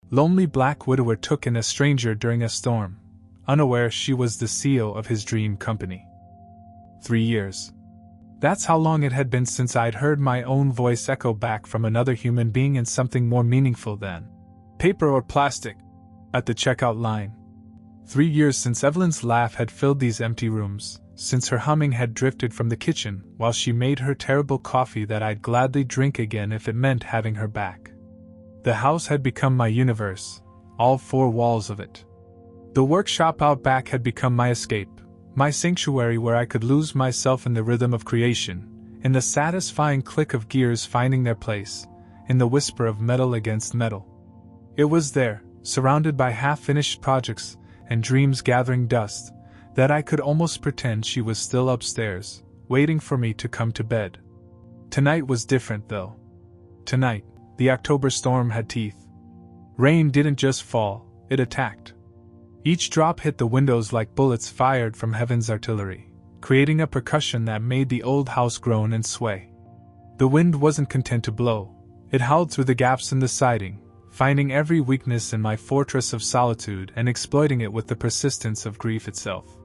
Lonely black widower took in a stranger during a storm, unaware she was the CEO of his dream company. 3 years. That's how long it had been since I'd heard my own voice echo back from another human being in something more meaningful than paper or plastic at the checkout line. 3 years since Evelyn's laugh had filled these empty rooms, since her humming had drifted from the kitchen while she made her terrible coffee that I'd gladly drink again if it meant having her back. The house had become my universe, all 4 walls of it. The workshop out back had become my escape, my sanctuary where I could lose myself in the rhythm of creation, in the satisfying click of gears finding their place, in the whisper of metal against metal. It was there, surrounded by half-finished projects and dreams gathering dust, that I could almost pretend she was still upstairs, waiting for me to come to bed. Tonight was different though. Tonight, the October storm had teeth. Rain didn't just fall, it attacked. Each drop hit the windows like bullets fired from heaven's artillery, creating a percussion that made the old house groan and sway. The wind wasn't content to blow, it howled through the gaps in the siding, finding every weakness in my fortress of solitude and exploiting it with the persistence of grief itself.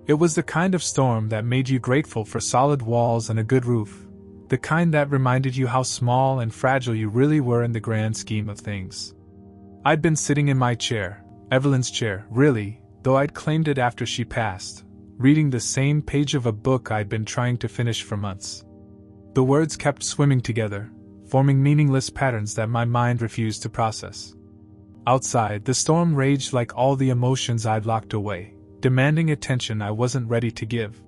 It was the kind of storm that made you grateful for solid walls and a good roof, the kind that reminded you how small and fragile you really were in the grand scheme of things. I'd been sitting in my chair, Evelyn's chair, really, though I'd claimed it after she passed, reading the same page of a book I'd been trying to finish for months. The words kept swimming together, forming meaningless patterns that my mind refused to process. Outside, the storm raged like all the emotions I'd locked away, demanding attention I wasn't ready to give.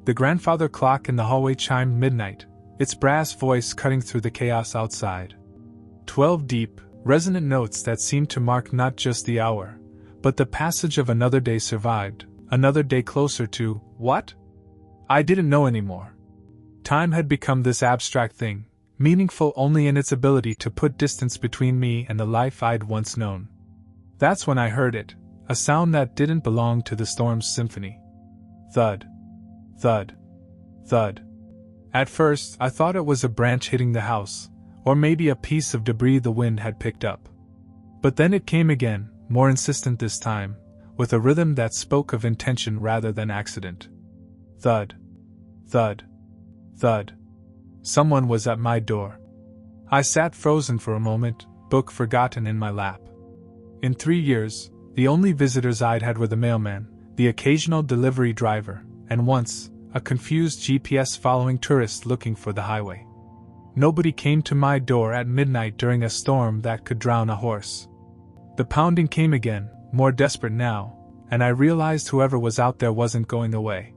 The grandfather clock in the hallway chimed midnight, its brass voice cutting through the chaos outside. 12 deep, resonant notes that seemed to mark not just the hour, but the passage of another day survived, another day closer to what? I didn't know anymore. Time had become this abstract thing, meaningful only in its ability to put distance between me and the life I'd once known. That's when I heard it, a sound that didn't belong to the storm's symphony. Thud. Thud. Thud. At first, I thought it was a branch hitting the house, or maybe a piece of debris the wind had picked up. But then it came again, more insistent this time, with a rhythm that spoke of intention rather than accident. Thud. Thud. Thud. Someone was at my door. I sat frozen for a moment, book forgotten in my lap. In 3 years, the only visitors I'd had were the mailman, the occasional delivery driver, and once, a confused GPS-following tourist looking for the highway. Nobody came to my door at midnight during a storm that could drown a horse. The pounding came again, more desperate now, and I realized whoever was out there wasn't going away.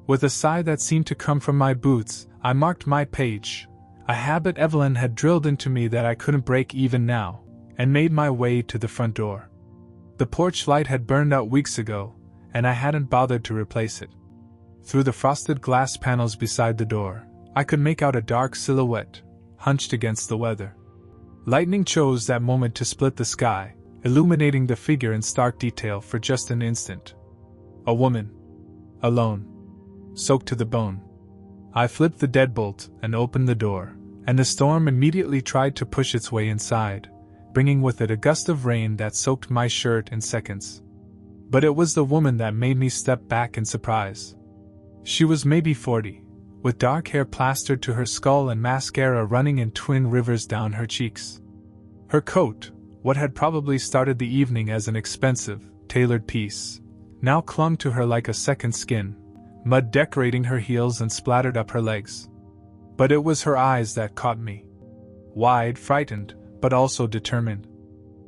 With a sigh that seemed to come from my boots, I marked my page, a habit Evelyn had drilled into me that I couldn't break even now, and made my way to the front door. The porch light had burned out weeks ago, and I hadn't bothered to replace it. Through the frosted glass panels beside the door, I could make out a dark silhouette, hunched against the weather. Lightning chose that moment to split the sky, illuminating the figure in stark detail for just an instant. A woman. Alone. Soaked to the bone. I flipped the deadbolt and opened the door, and the storm immediately tried to push its way inside, bringing with it a gust of rain that soaked my shirt in seconds. But it was the woman that made me step back in surprise. She was maybe 40, with dark hair plastered to her skull and mascara running in twin rivers down her cheeks. Her coat, what had probably started the evening as an expensive, tailored piece, now clung to her like a second skin, mud decorating her heels and splattered up her legs. But it was her eyes that caught me. Wide, frightened, but also determined.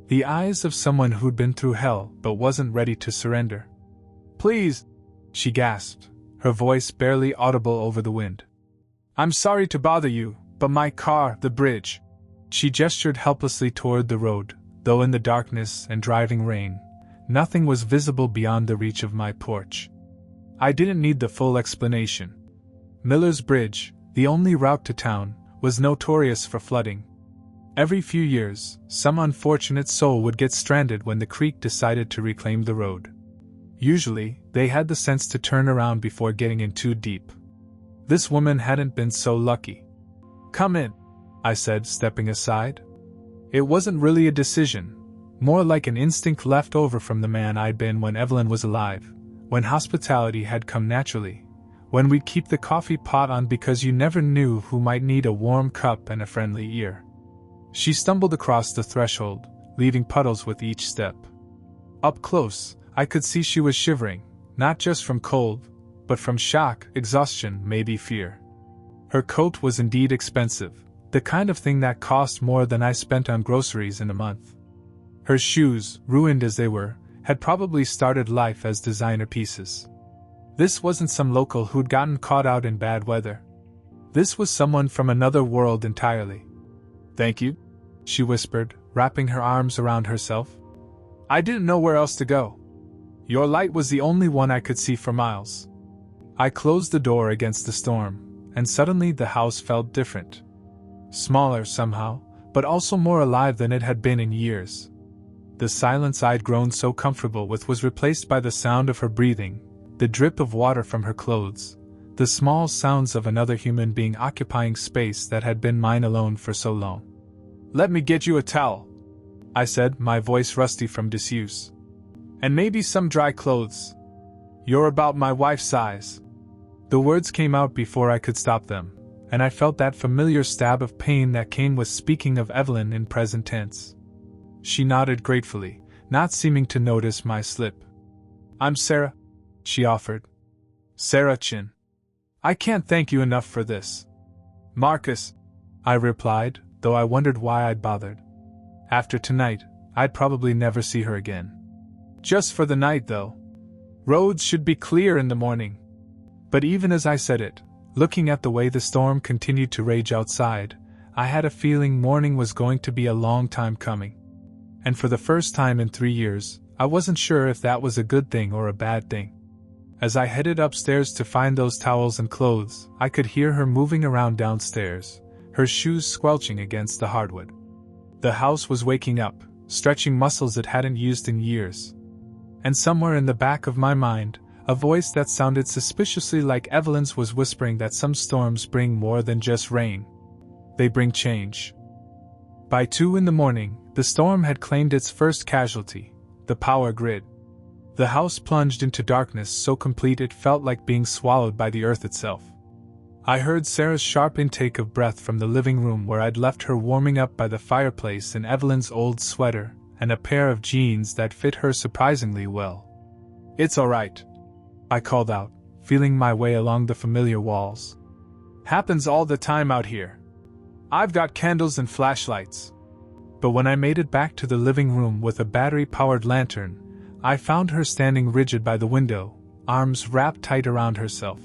The eyes of someone who'd been through hell but wasn't ready to surrender. "Please," she gasped, her voice barely audible over the wind. "I'm sorry to bother you, but my car, the bridge." She gestured helplessly toward the road, though in the darkness and driving rain, nothing was visible beyond the reach of my porch. I didn't need the full explanation. Miller's Bridge, the only route to town, was notorious for flooding. Every few years, some unfortunate soul would get stranded when the creek decided to reclaim the road. Usually, they had the sense to turn around before getting in too deep. This woman hadn't been so lucky. "Come in," I said, stepping aside. It wasn't really a decision, more like an instinct left over from the man I'd been when Evelyn was alive, when hospitality had come naturally, when we'd keep the coffee pot on because you never knew who might need a warm cup and a friendly ear. She stumbled across the threshold, leaving puddles with each step. Up close, I could see she was shivering, not just from cold, but from shock, exhaustion, maybe fear. Her coat was indeed expensive, the kind of thing that cost more than I spent on groceries in a month. Her shoes, ruined as they were, had probably started life as designer pieces. This wasn't some local who'd gotten caught out in bad weather. This was someone from another world entirely. "Thank you," she whispered, wrapping her arms around herself. "I didn't know where else to go. Your light was the only one I could see for miles." I closed the door against the storm, and suddenly the house felt different. Smaller somehow, but also more alive than it had been in years. The silence I'd grown so comfortable with was replaced by the sound of her breathing, the drip of water from her clothes, the small sounds of another human being occupying space that had been mine alone for so long. "Let me get you a towel," I said, my voice rusty from disuse. "And maybe some dry clothes. You're about my wife's size." The words came out before I could stop them, and I felt that familiar stab of pain that came with speaking of Evelyn in present tense. She nodded gratefully, not seeming to notice my slip. "I'm Sarah," she offered. "Sarah Chin. I can't thank you enough for this." "Marcus," I replied, though I wondered why I'd bothered. After tonight, I'd probably never see her again. Just for the night, though. Roads should be clear in the morning. But even as I said it, looking at the way the storm continued to rage outside, I had a feeling morning was going to be a long time coming. And for the first time in 3 years, I wasn't sure if that was a good thing or a bad thing. As I headed upstairs to find those towels and clothes, I could hear her moving around downstairs, her shoes squelching against the hardwood. The house was waking up, stretching muscles it hadn't used in years. And somewhere in the back of my mind, a voice that sounded suspiciously like Evelyn's was whispering that some storms bring more than just rain. They bring change. By 2 a.m, the storm had claimed its first casualty, the power grid. The house plunged into darkness so complete it felt like being swallowed by the earth itself. I heard Sarah's sharp intake of breath from the living room where I'd left her warming up by the fireplace in Evelyn's old sweater and a pair of jeans that fit her surprisingly well. "It's all right," I called out, feeling my way along the familiar walls. "Happens all the time out here. I've got candles and flashlights." But when I made it back to the living room with a battery-powered lantern, I found her standing rigid by the window, arms wrapped tight around herself.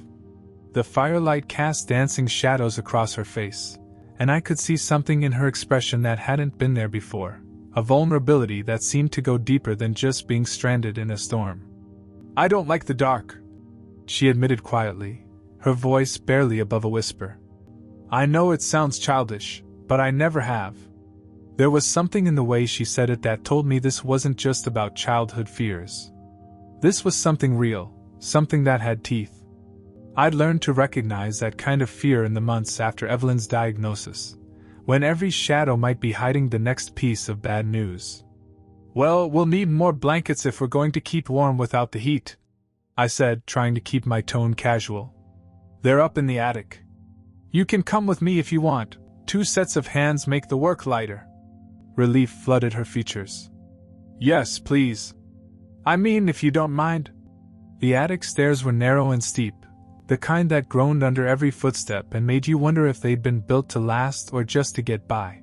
The firelight cast dancing shadows across her face, and I could see something in her expression that hadn't been there before, a vulnerability that seemed to go deeper than just being stranded in a storm. "I don't like the dark," she admitted quietly, her voice barely above a whisper. "I know it sounds childish, but I never have." There was something in the way she said it that told me this wasn't just about childhood fears. This was something real, something that had teeth. I'd learned to recognize that kind of fear in the months after Evelyn's diagnosis, when every shadow might be hiding the next piece of bad news. "Well, we'll need more blankets if we're going to keep warm without the heat," I said, trying to keep my tone casual. "They're up in the attic. You can come with me if you want. 2 sets of hands make the work lighter." Relief flooded her features. "Yes, please. I mean, if you don't mind." The attic stairs were narrow and steep, the kind that groaned under every footstep and made you wonder if they'd been built to last or just to get by.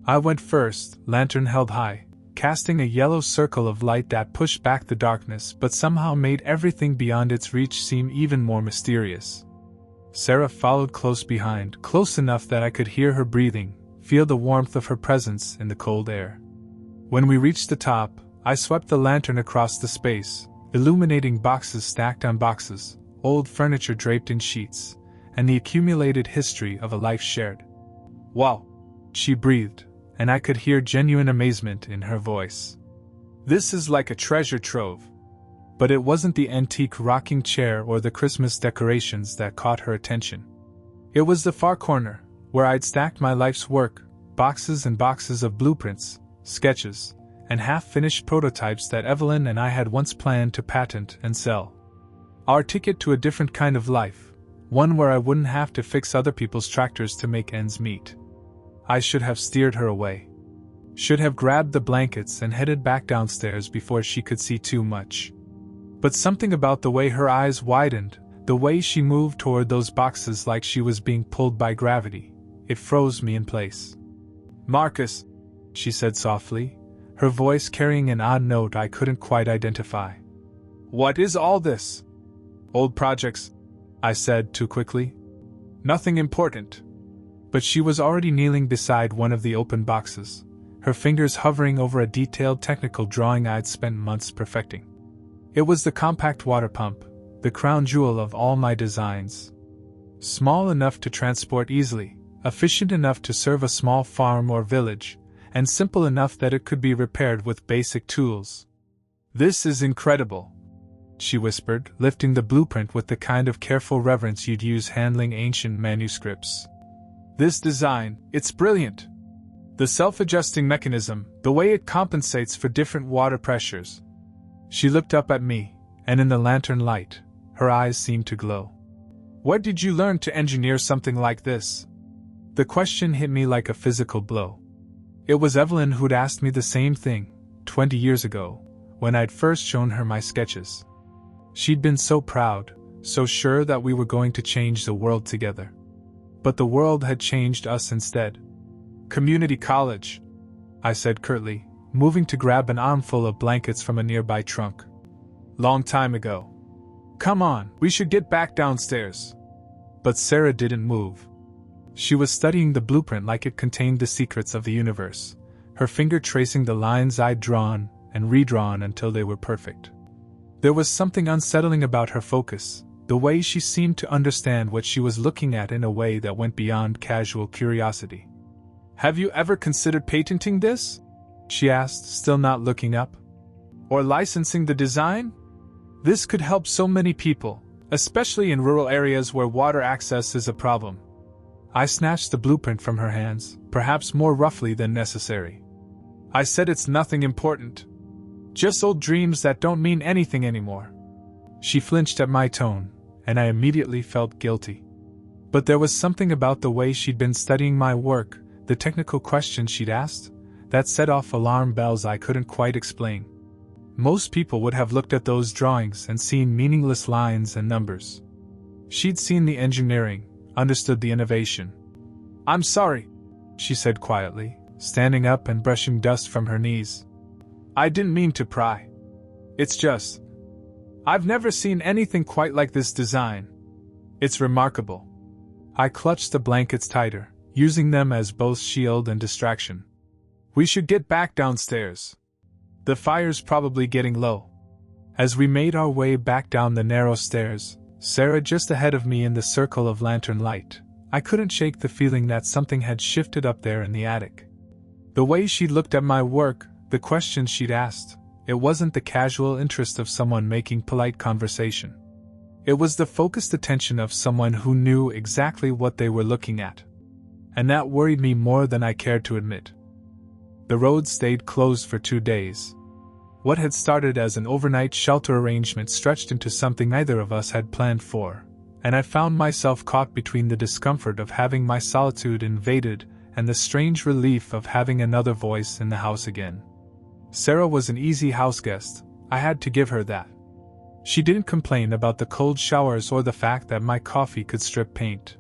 I went first, lantern held high, casting a yellow circle of light that pushed back the darkness but somehow made everything beyond its reach seem even more mysterious. Sarah followed close behind, close enough that I could hear her breathing, feel the warmth of her presence in the cold air. When we reached the top, I swept the lantern across the space, illuminating boxes stacked on boxes, old furniture draped in sheets, and the accumulated history of a life shared. "Wow," she breathed, and I could hear genuine amazement in her voice. "This is like a treasure trove." But it wasn't the antique rocking chair or the Christmas decorations that caught her attention. It was the far corner, where I'd stacked my life's work, boxes and boxes of blueprints, sketches, and half-finished prototypes that Evelyn and I had once planned to patent and sell. Our ticket to a different kind of life, one where I wouldn't have to fix other people's tractors to make ends meet. I should have steered her away. Should have grabbed the blankets and headed back downstairs before she could see too much. But something about the way her eyes widened, the way she moved toward those boxes like she was being pulled by gravity, it froze me in place. "Marcus," she said softly, her voice carrying an odd note I couldn't quite identify. "What is all this?" "Old projects," I said too quickly. "Nothing important." But she was already kneeling beside one of the open boxes, her fingers hovering over a detailed technical drawing I'd spent months perfecting. It was the compact water pump, the crown jewel of all my designs. Small enough to transport easily, efficient enough to serve a small farm or village, and simple enough that it could be repaired with basic tools. "This is incredible," she whispered, lifting the blueprint with the kind of careful reverence you'd use handling ancient manuscripts. "This design, it's brilliant. The self-adjusting mechanism, the way it compensates for different water pressures." She looked up at me, and in the lantern light, her eyes seemed to glow. "Where did you learn to engineer something like this?" The question hit me like a physical blow. It was Evelyn who'd asked me the same thing, 20 years ago, when I'd first shown her my sketches. She'd been so proud, so sure that we were going to change the world together. But the world had changed us instead. "Community college," I said curtly, moving to grab an armful of blankets from a nearby trunk. "Long time ago. Come on, we should get back downstairs." But Sarah didn't move. She was studying the blueprint like it contained the secrets of the universe, her finger tracing the lines I'd drawn and redrawn until they were perfect. There was something unsettling about her focus, the way she seemed to understand what she was looking at in a way that went beyond casual curiosity. "Have you ever considered patenting this?" she asked, still not looking up. "Or licensing the design? This could help so many people, especially in rural areas where water access is a problem." I snatched the blueprint from her hands, perhaps more roughly than necessary. "I said it's nothing important. Just old dreams that don't mean anything anymore." She flinched at my tone, and I immediately felt guilty. But there was something about the way she'd been studying my work, the technical questions she'd asked, that set off alarm bells I couldn't quite explain. Most people would have looked at those drawings and seen meaningless lines and numbers. She'd seen the engineering, understood the innovation. "I'm sorry," she said quietly, standing up and brushing dust from her knees. "I didn't mean to pry. It's just, I've never seen anything quite like this design. It's remarkable." I clutched the blankets tighter, using them as both shield and distraction. "We should get back downstairs. The fire's probably getting low." As we made our way back down the narrow stairs, Sarah just ahead of me in the circle of lantern light, I couldn't shake the feeling that something had shifted up there in the attic. The way she looked at my work, the questions she'd asked, it wasn't the casual interest of someone making polite conversation. It was the focused attention of someone who knew exactly what they were looking at. And that worried me more than I cared to admit. The road stayed closed for 2 days. What had started as an overnight shelter arrangement stretched into something neither of us had planned for, and I found myself caught between the discomfort of having my solitude invaded and the strange relief of having another voice in the house again. Sarah was an easy houseguest, I had to give her that. She didn't complain about the cold showers or the fact that my coffee could strip paint.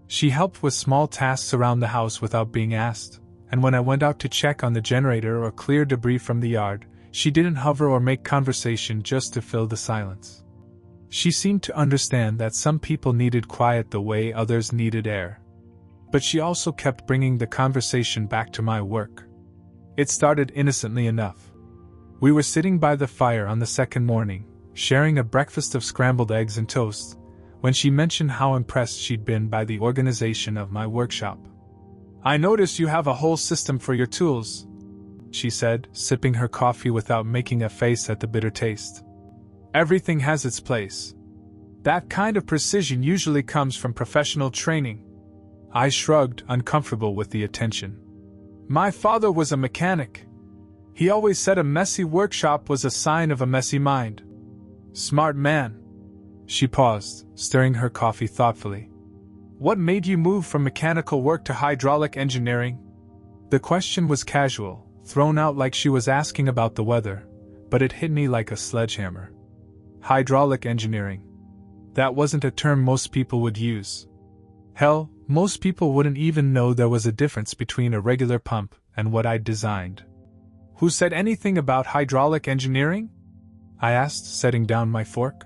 She helped with small tasks around the house without being asked, and when I went out to check on the generator or clear debris from the yard, she didn't hover or make conversation just to fill the silence. She seemed to understand that some people needed quiet the way others needed air. But she also kept bringing the conversation back to my work. It started innocently enough. We were sitting by the fire on the second morning, sharing a breakfast of scrambled eggs and toast, when she mentioned how impressed she'd been by the organization of my workshop. "I notice you have a whole system for your tools," she said, sipping her coffee without making a face at the bitter taste. "Everything has its place. That kind of precision usually comes from professional training." I shrugged, uncomfortable with the attention. "My father was a mechanic. He always said a messy workshop was a sign of a messy mind. Smart man. She paused, stirring her coffee thoughtfully. What made you move from mechanical work to hydraulic engineering? The question was casual, thrown out like she was asking about the weather, but it hit me like a sledgehammer. Hydraulic engineering. That wasn't a term most people would use. Hell, most people wouldn't even know there was a difference between a regular pump and what I'd designed. Who said anything about hydraulic engineering? I asked, setting down my fork.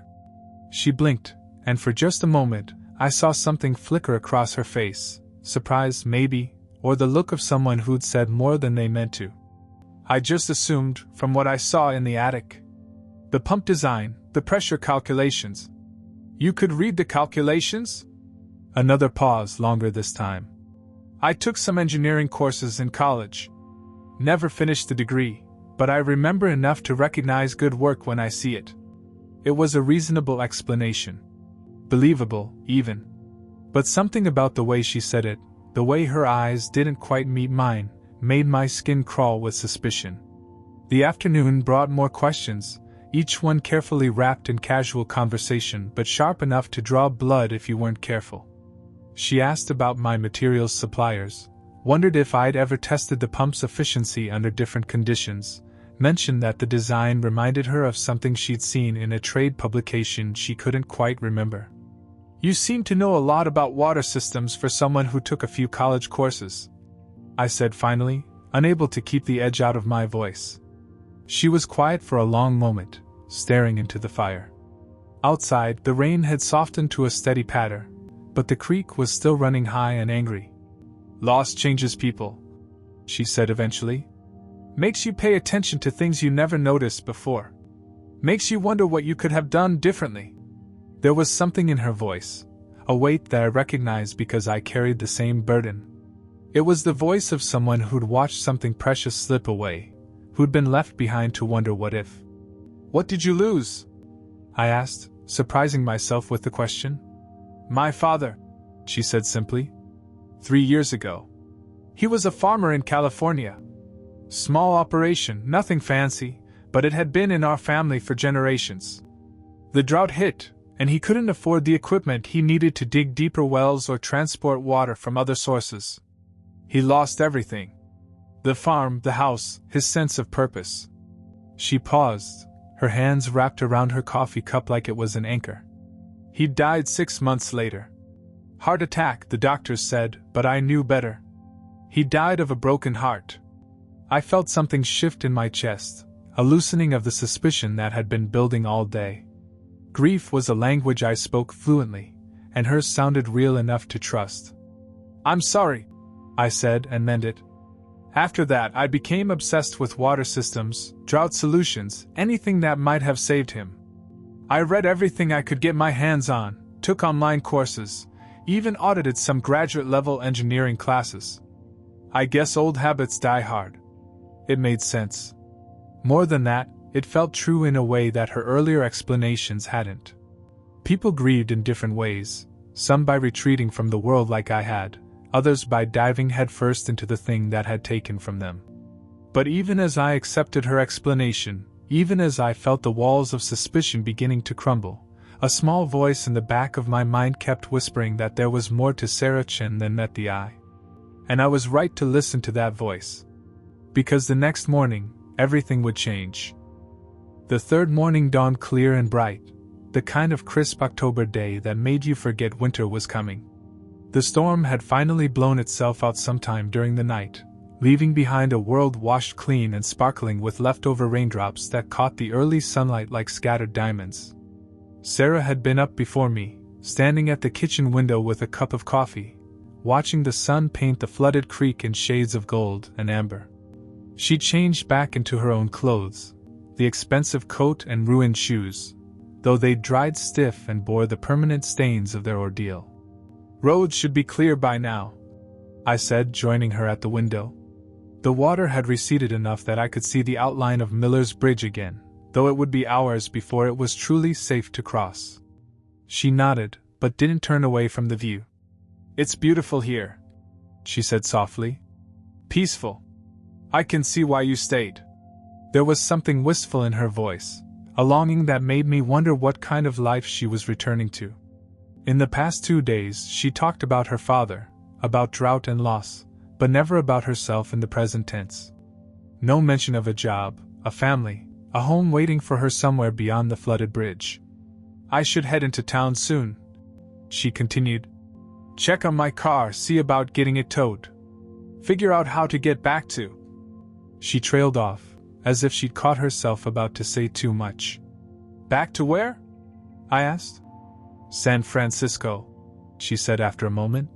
She blinked, and for just a moment, I saw something flicker across her face, surprise maybe, or the look of someone who'd said more than they meant to. I just assumed, from what I saw in the attic. The pump design, the pressure calculations. You could read the calculations? Another pause, longer this time. I took some engineering courses in college. Never finished the degree, but I remember enough to recognize good work when I see it. It was a reasonable explanation. Believable, even. But something about the way she said it, the way her eyes didn't quite meet mine, made my skin crawl with suspicion. The afternoon brought more questions, each one carefully wrapped in casual conversation but sharp enough to draw blood if you weren't careful. She asked about my materials suppliers, wondered if I'd ever tested the pump's efficiency under different conditions, mentioned that the design reminded her of something she'd seen in a trade publication she couldn't quite remember. You seem to know a lot about water systems for someone who took a few college courses, I said finally, unable to keep the edge out of my voice. She was quiet for a long moment, staring into the fire. Outside, the rain had softened to a steady patter, but the creek was still running high and angry. Loss changes people, she said eventually. Makes you pay attention to things you never noticed before. Makes you wonder what you could have done differently. There was something in her voice, a weight that I recognized because I carried the same burden. It was the voice of someone who'd watched something precious slip away, who'd been left behind to wonder what if. What did you lose? I asked, surprising myself with the question. My father, she said simply. 3 years ago. He was a farmer in California. Small operation, nothing fancy, but it had been in our family for generations. The drought hit, and he couldn't afford the equipment he needed to dig deeper wells or transport water from other sources. He lost everything. The farm, the house, his sense of purpose. She paused, her hands wrapped around her coffee cup like it was an anchor. He died 6 months later. Heart attack, the doctors said, but I knew better. He died of a broken heart. I felt something shift in my chest, a loosening of the suspicion that had been building all day. Grief was a language I spoke fluently, and hers sounded real enough to trust. I'm sorry, I said and meant it. After that, I became obsessed with water systems, drought solutions, anything that might have saved him. I read everything I could get my hands on, took online courses, even audited some graduate-level engineering classes. I guess old habits die hard. It made sense. More than that, it felt true in a way that her earlier explanations hadn't. People grieved in different ways, some by retreating from the world like I had, others by diving headfirst into the thing that had taken from them. But even as I accepted her explanation, even as I felt the walls of suspicion beginning to crumble, a small voice in the back of my mind kept whispering that there was more to Sarah Chen than met the eye. And I was right to listen to that voice. Because the next morning, everything would change. The third morning dawned clear and bright, the kind of crisp October day that made you forget winter was coming. The storm had finally blown itself out sometime during the night, leaving behind a world washed clean and sparkling with leftover raindrops that caught the early sunlight like scattered diamonds. Sarah had been up before me, standing at the kitchen window with a cup of coffee, watching the sun paint the flooded creek in shades of gold and amber. She changed back into her own clothes, the expensive coat and ruined shoes, though they'd dried stiff and bore the permanent stains of their ordeal. Roads should be clear by now, I said, joining her at the window. The water had receded enough that I could see the outline of Miller's Bridge again, though it would be hours before it was truly safe to cross. She nodded, but didn't turn away from the view. It's beautiful here, she said softly. Peaceful. I can see why you stayed. There was something wistful in her voice, a longing that made me wonder what kind of life she was returning to. In the past 2 days, she talked about her father, about drought and loss, but never about herself in the present tense. No mention of a job, a family, a home waiting for her somewhere beyond the flooded bridge. I should head into town soon, she continued. Check on my car, see about getting it towed. Figure out how to get back to. She trailed off, as if she'd caught herself about to say too much. Back to where? I asked. San Francisco, she said after a moment.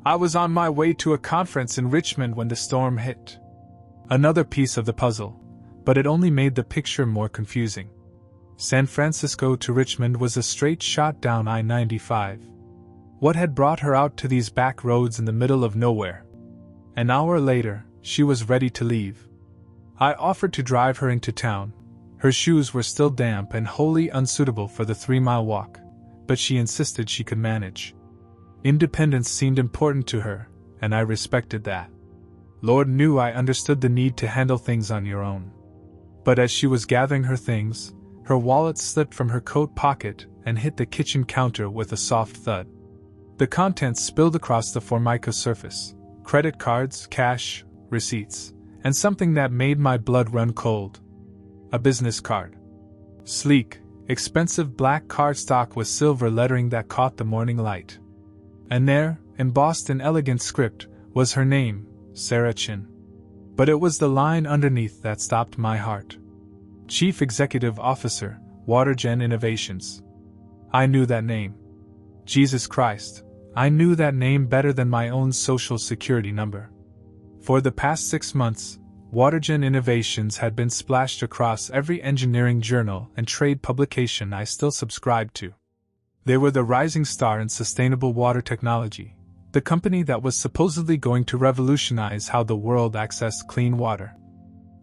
I was on my way to a conference in Richmond when the storm hit. Another piece of the puzzle, but it only made the picture more confusing. San Francisco to Richmond was a straight shot down I-95. What had brought her out to these back roads in the middle of nowhere? An hour later, she was ready to leave. I offered to drive her into town. Her shoes were still damp and wholly unsuitable for the 3-mile walk, but she insisted she could manage. Independence seemed important to her, and I respected that. Lord knew I understood the need to handle things on your own. But as she was gathering her things, her wallet slipped from her coat pocket and hit the kitchen counter with a soft thud. The contents spilled across the Formica surface: credit cards, cash, receipts, and something that made my blood run cold. A business card. Sleek, expensive black cardstock with silver lettering that caught the morning light. And there, embossed in elegant script, was her name, Sarah Chin. But it was the line underneath that stopped my heart. Chief Executive Officer, Watergen Innovations. I knew that name. Jesus Christ, I knew that name better than my own social security number. For the past 6 months, Watergen Innovations had been splashed across every engineering journal and trade publication I still subscribed to. They were the rising star in sustainable water technology, the company that was supposedly going to revolutionize how the world accessed clean water.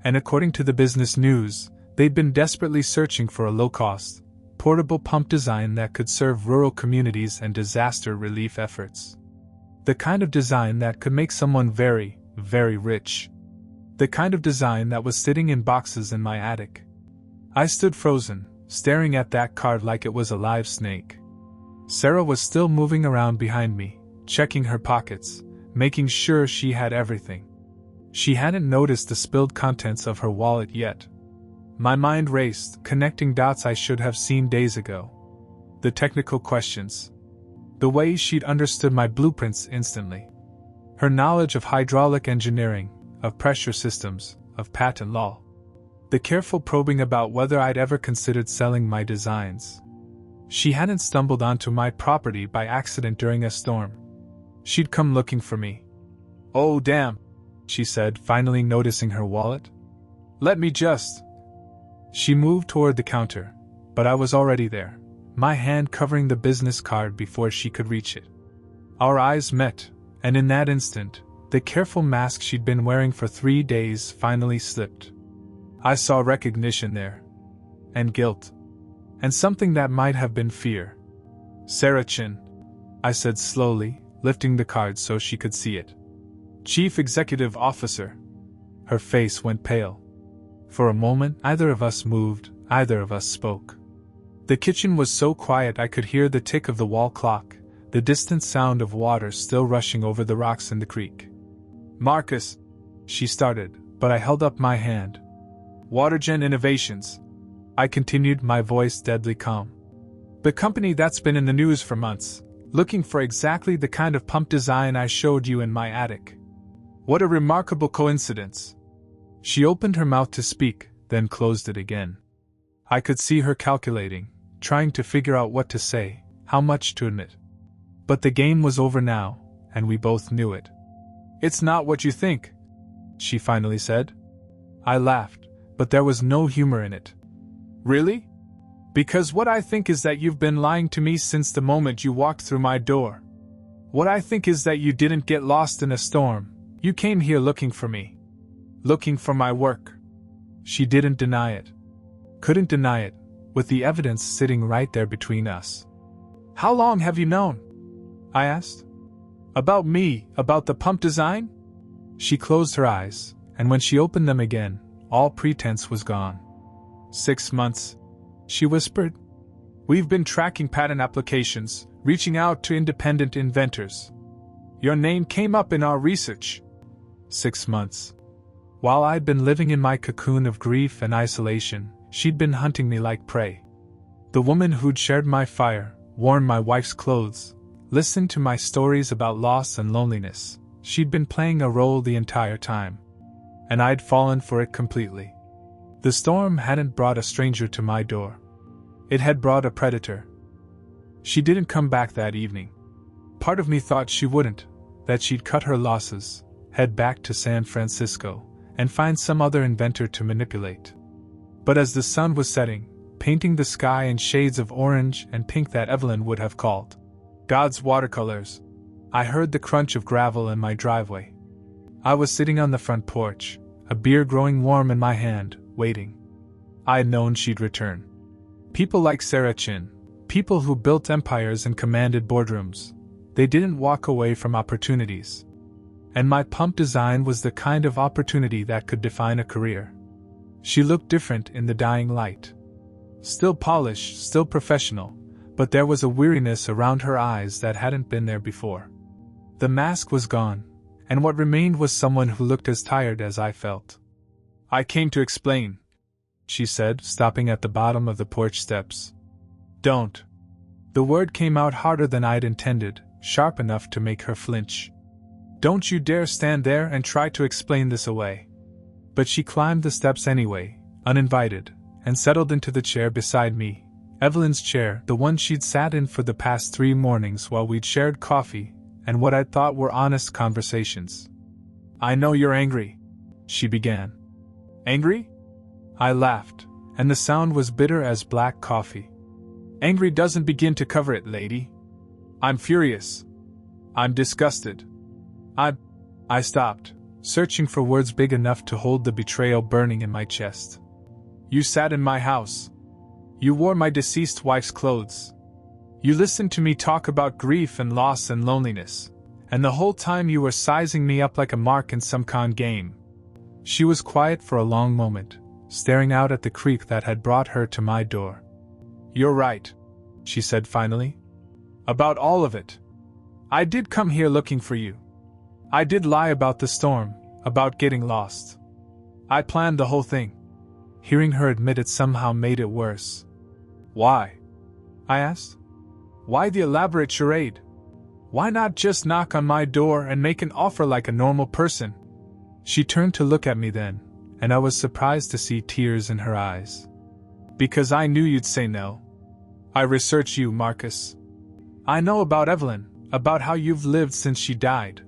And according to the Business News, they'd been desperately searching for a low-cost, portable pump design that could serve rural communities and disaster relief efforts. The kind of design that could make someone very, very rich. The kind of design that was sitting in boxes in my attic. I stood frozen, staring at that card like it was a live snake. Sarah was still moving around behind me, checking her pockets, making sure she had everything. She hadn't noticed the spilled contents of her wallet yet. My mind raced, connecting dots I should have seen days ago. The technical questions. The way she'd understood my blueprints instantly. Her knowledge of hydraulic engineering, of pressure systems, of patent law. The careful probing about whether I'd ever considered selling my designs. She hadn't stumbled onto my property by accident during a storm. She'd come looking for me. Oh damn, she said, finally noticing her wallet. Let me just... She moved toward the counter, but I was already there, my hand covering the business card before she could reach it. Our eyes met, and in that instant, the careful mask she'd been wearing for 3 days finally slipped. I saw recognition there. And guilt. And something that might have been fear. Sarah Chin, I said slowly, lifting the card so she could see it. Chief Executive Officer. Her face went pale. For a moment, neither of us moved, neither of us spoke. The kitchen was so quiet I could hear the tick of the wall clock, the distant sound of water still rushing over the rocks in the creek. Marcus, she started, but I held up my hand. Watergen Innovations, I continued, my voice deadly calm. The company that's been in the news for months, looking for exactly the kind of pump design I showed you in my attic. What a remarkable coincidence. She opened her mouth to speak, then closed it again. I could see her calculating, trying to figure out what to say, how much to admit. But the game was over now, and we both knew it. It's not what you think, she finally said. I laughed, but there was no humor in it. Really? Because what I think is that you've been lying to me since the moment you walked through my door. What I think is that you didn't get lost in a storm. You came here looking for me. Looking for my work. She didn't deny it. Couldn't deny it, with the evidence sitting right there between us. How long have you known? I asked. About me, about the pump design? She closed her eyes, and when she opened them again, All pretense was gone. 6 months, she whispered. We've been tracking patent applications, reaching out to independent inventors. Your name came up in our research. 6 months. While I'd been living in my cocoon of grief and isolation, she'd been hunting me like prey. The woman who'd shared my fire, worn my wife's clothes, listened to my stories about loss and loneliness. She'd been playing a role the entire time. And I'd fallen for it completely. The storm hadn't brought a stranger to my door. It had brought a predator. She didn't come back that evening. Part of me thought she wouldn't, that she'd cut her losses, head back to San Francisco, and find some other inventor to manipulate. But as the sun was setting, painting the sky in shades of orange and pink that Evelyn would have called God's watercolors, I heard the crunch of gravel in my driveway. I was sitting on the front porch, a beer growing warm in my hand, waiting. I had known she'd return. People like Sarah Chin, people who built empires and commanded boardrooms, they didn't walk away from opportunities. And my pump design was the kind of opportunity that could define a career. She looked different in the dying light. Still polished, still professional, but there was a weariness around her eyes that hadn't been there before. The mask was gone, and what remained was someone who looked as tired as I felt. I came to explain, she said, stopping at the bottom of the porch steps. Don't. The word came out harder than I'd intended, sharp enough to make her flinch. Don't you dare stand there and try to explain this away. But she climbed the steps anyway, uninvited, and settled into the chair beside me, Evelyn's chair, the one she'd sat in for the past 3 mornings while we'd shared coffee and what I'd thought were honest conversations. I know you're angry, she began. Angry? I laughed, and the sound was bitter as black coffee. Angry doesn't begin to cover it, lady. I'm furious. I'm disgusted. I stopped, searching for words big enough to hold the betrayal burning in my chest. You sat in my house. You wore my deceased wife's clothes. You listened to me talk about grief and loss and loneliness, and the whole time you were sizing me up like a mark in some con game. She was quiet for a long moment, staring out at the creek that had brought her to my door. You're right, she said finally. About all of it. I did come here looking for you. I did lie about the storm, about getting lost. I planned the whole thing. Hearing her admit it somehow made it worse. Why? I asked. Why the elaborate charade? Why not just knock on my door and make an offer like a normal person? She turned to look at me then, and I was surprised to see tears in her eyes. Because I knew you'd say no. I researched you, Marcus. I know about Evelyn, about how you've lived since she died.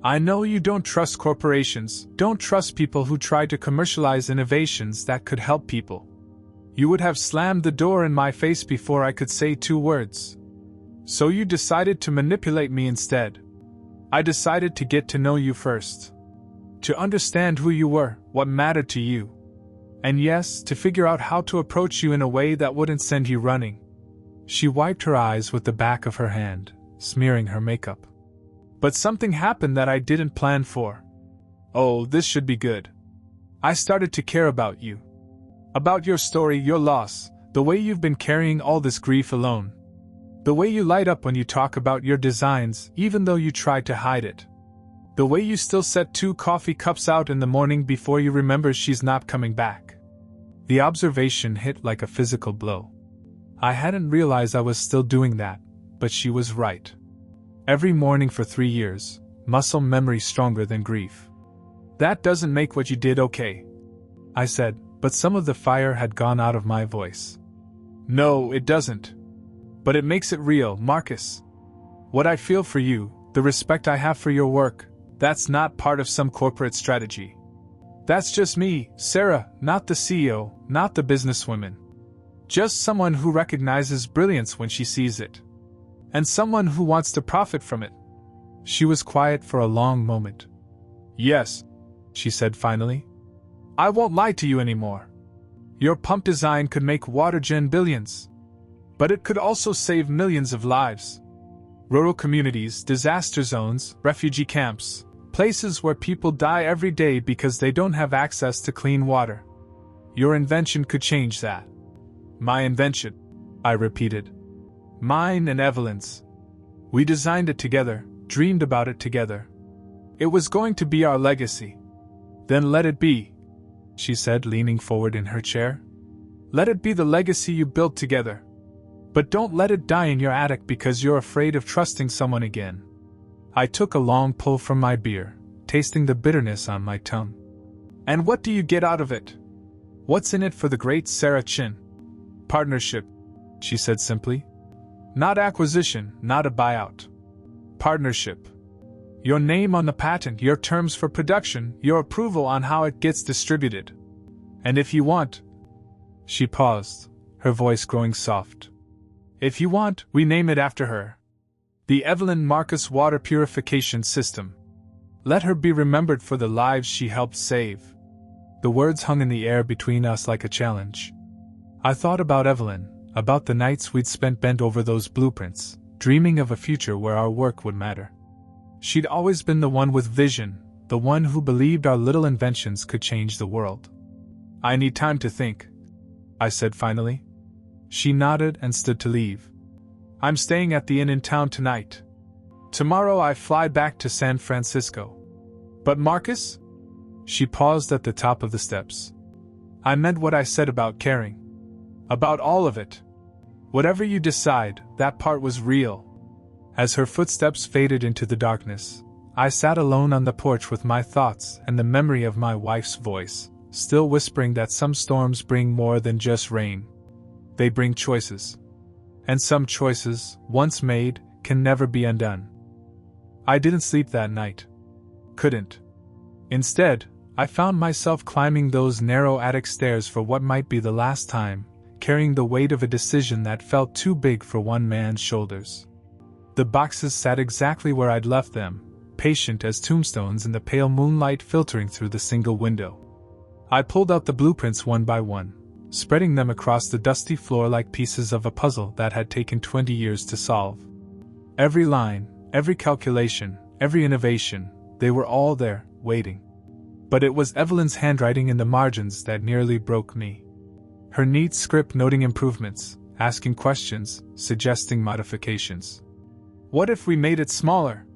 I know you don't trust corporations, don't trust people who try to commercialize innovations that could help people. You would have slammed the door in my face before I could say 2 words. So you decided to manipulate me instead. I decided to get to know you first. To understand who you were, what mattered to you. And yes, to figure out how to approach you in a way that wouldn't send you running. She wiped her eyes with the back of her hand, smearing her makeup. But something happened that I didn't plan for. Oh, this should be good. I started to care about you. About your story, your loss, the way you've been carrying all this grief alone. The way you light up when you talk about your designs, even though you try to hide it. The way you still set 2 coffee cups out in the morning before you remember she's not coming back. The observation hit like a physical blow. I hadn't realized I was still doing that, but she was right. Every morning for 3 years, muscle memory stronger than grief. That doesn't make what you did okay, I said, but some of the fire had gone out of my voice. No, it doesn't. But it makes it real, Marcus. What I feel for you, the respect I have for your work, that's not part of some corporate strategy. That's just me, Sarah, not the CEO, not the businesswoman. Just someone who recognizes brilliance when she sees it. And someone who wants to profit from it. She was quiet for a long moment. Yes, she said finally. I won't lie to you anymore. Your pump design could make Watergen billions. But it could also save millions of lives. Rural communities, disaster zones, refugee camps, Places where people die every day because they don't have access to clean water. Your invention could change that. My invention, I repeated. Mine and Evelyn's. We designed it together, dreamed about it together. It was going to be our legacy. Then let it be, she said, leaning forward in her chair. Let it be the legacy you built together. But don't let it die in your attic because you're afraid of trusting someone again. I took a long pull from my beer, tasting the bitterness on my tongue. And what do you get out of it? What's in it for the great Sarah Chin? Partnership, she said simply. Not acquisition, not a buyout. Partnership. Your name on the patent, your terms for production, your approval on how it gets distributed. And if you want... She paused, her voice growing soft. If you want, we name it after her. The Evelyn Marcus Water Purification System. Let her be remembered for the lives she helped save. The words hung in the air between us like a challenge. I thought about Evelyn, about the nights we'd spent bent over those blueprints, dreaming of a future where our work would matter. She'd always been the one with vision, the one who believed our little inventions could change the world. I need time to think, I said finally. She nodded and stood to leave. I'm staying at the inn in town tonight. Tomorrow I fly back to San Francisco. But Marcus? She paused at the top of the steps. I meant what I said about caring. About all of it. Whatever you decide, that part was real. As her footsteps faded into the darkness, I sat alone on the porch with my thoughts and the memory of my wife's voice, still whispering that some storms bring more than just rain. They bring choices. And some choices, once made, can never be undone. I didn't sleep that night. Couldn't. Instead, I found myself climbing those narrow attic stairs for what might be the last time, carrying the weight of a decision that felt too big for one man's shoulders. The boxes sat exactly where I'd left them, patient as tombstones in the pale moonlight filtering through the single window. I pulled out the blueprints one by one, spreading them across the dusty floor like pieces of a puzzle that had taken 20 years to solve. Every line, every calculation, every innovation, they were all there, waiting. But it was Evelyn's handwriting in the margins that nearly broke me. Her neat script noting improvements, asking questions, suggesting modifications. What if we made it smaller?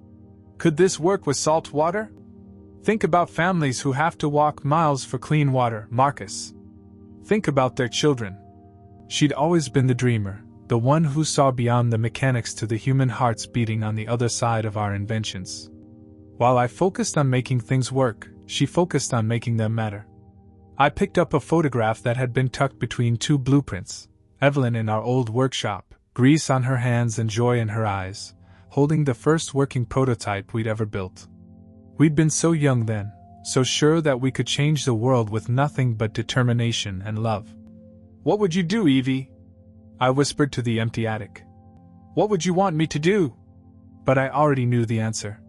Could this work with salt water? Think about families who have to walk miles for clean water, Marcus. Think about their children. She'd always been the dreamer, the one who saw beyond the mechanics to the human hearts beating on the other side of our inventions. While I focused on making things work, she focused on making them matter. I picked up a photograph that had been tucked between two blueprints, Evelyn in our old workshop, grease on her hands and joy in her eyes, holding the first working prototype we'd ever built. We'd been so young then, so sure that we could change the world with nothing but determination and love. What would you do, Evie? I whispered to the empty attic. What would you want me to do? But I already knew the answer.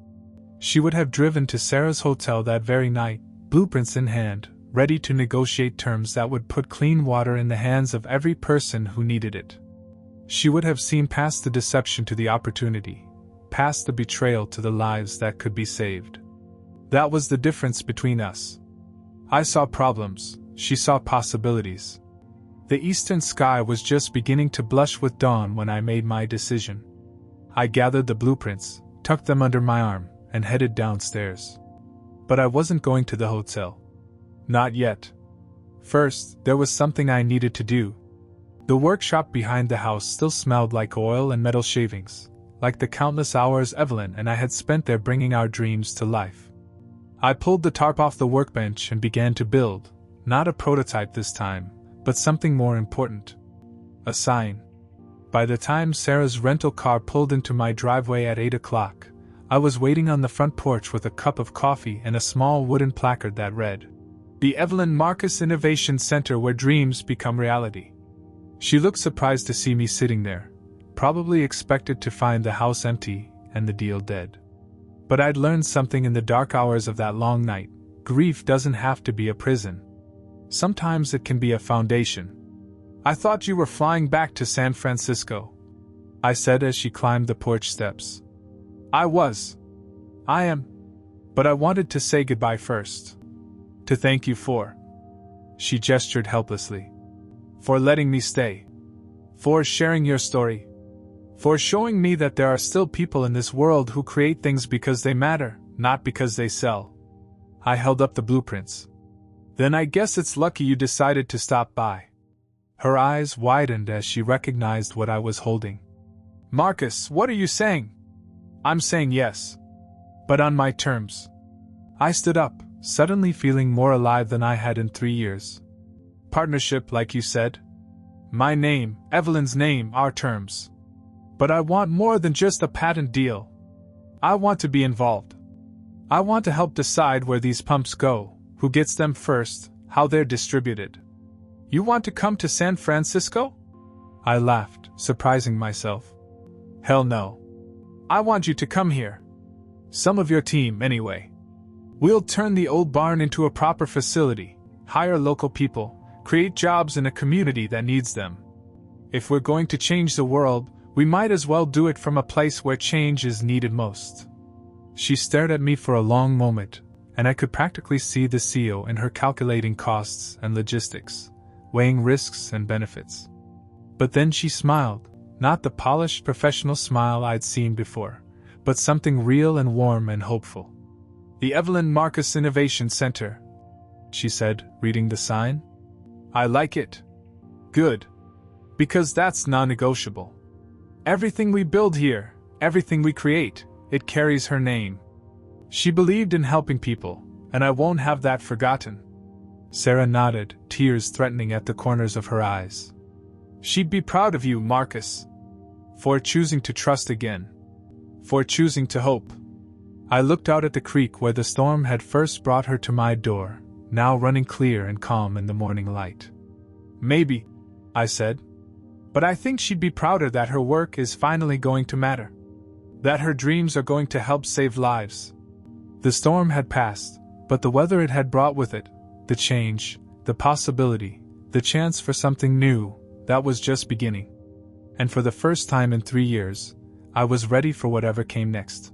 She would have driven to Sarah's hotel that very night, blueprints in hand, ready to negotiate terms that would put clean water in the hands of every person who needed it. She would have seen past the deception to the opportunity, past the betrayal to the lives that could be saved. That was the difference between us. I saw problems, she saw possibilities. The eastern sky was just beginning to blush with dawn when I made my decision. I gathered the blueprints, tucked them under my arm, and headed downstairs. But I wasn't going to the hotel. Not yet. First, there was something I needed to do. The workshop behind the house still smelled like oil and metal shavings, like the countless hours Evelyn and I had spent there bringing our dreams to life. I pulled the tarp off the workbench and began to build, not a prototype this time, but something more important. A sign. By the time Sarah's rental car pulled into my driveway at 8 o'clock, I was waiting on the front porch with a cup of coffee and a small wooden placard that read, "The Evelyn Marcus Innovation Center where dreams become reality." She looked surprised to see me sitting there, probably expected to find the house empty and the deal dead. But I'd learned something in the dark hours of that long night. Grief doesn't have to be a prison. Sometimes it can be a foundation. "I thought you were flying back to San Francisco," I said as she climbed the porch steps. "I was. I am. But I wanted to say goodbye first. To thank you for. She gestured helplessly. For letting me stay. For sharing your story. For showing me that there are still people in this world who create things because they matter, not because they sell. I held up the blueprints. Then I guess it's lucky you decided to stop by. Her eyes widened as she recognized what I was holding. Marcus, what are you saying? I'm saying yes. But on my terms. I stood up, suddenly feeling more alive than I had in 3 years. Partnership, like you said. My name, Evelyn's name, our terms. But I want more than just a patent deal. I want to be involved. I want to help decide where these pumps go, who gets them first, how they're distributed. You want to come to San Francisco? I laughed, surprising myself. Hell no. I want you to come here. Some of your team, anyway. We'll turn the old barn into a proper facility, hire local people, create jobs in a community that needs them. If we're going to change the world, we might as well do it from a place where change is needed most. She stared at me for a long moment, and I could practically see the CEO in her calculating costs and logistics, weighing risks and benefits. But then she smiled, not the polished professional smile I'd seen before, but something real and warm and hopeful. The Evelyn Marcus Innovation Center, she said, reading the sign. I like it. Good. Because that's non-negotiable. Everything we build here, everything we create, it carries her name. She believed in helping people, and I won't have that forgotten. Sarah nodded, tears threatening at the corners of her eyes. She'd be proud of you, Marcus. For choosing to trust again. For choosing to hope. I looked out at the creek where the storm had first brought her to my door, now running clear and calm in the morning light. Maybe, I said. But I think she'd be prouder that her work is finally going to matter. That her dreams are going to help save lives. The storm had passed, but the weather it had brought with it, the change, the possibility, the chance for something new, that was just beginning. And for the first time in 3 years, I was ready for whatever came next.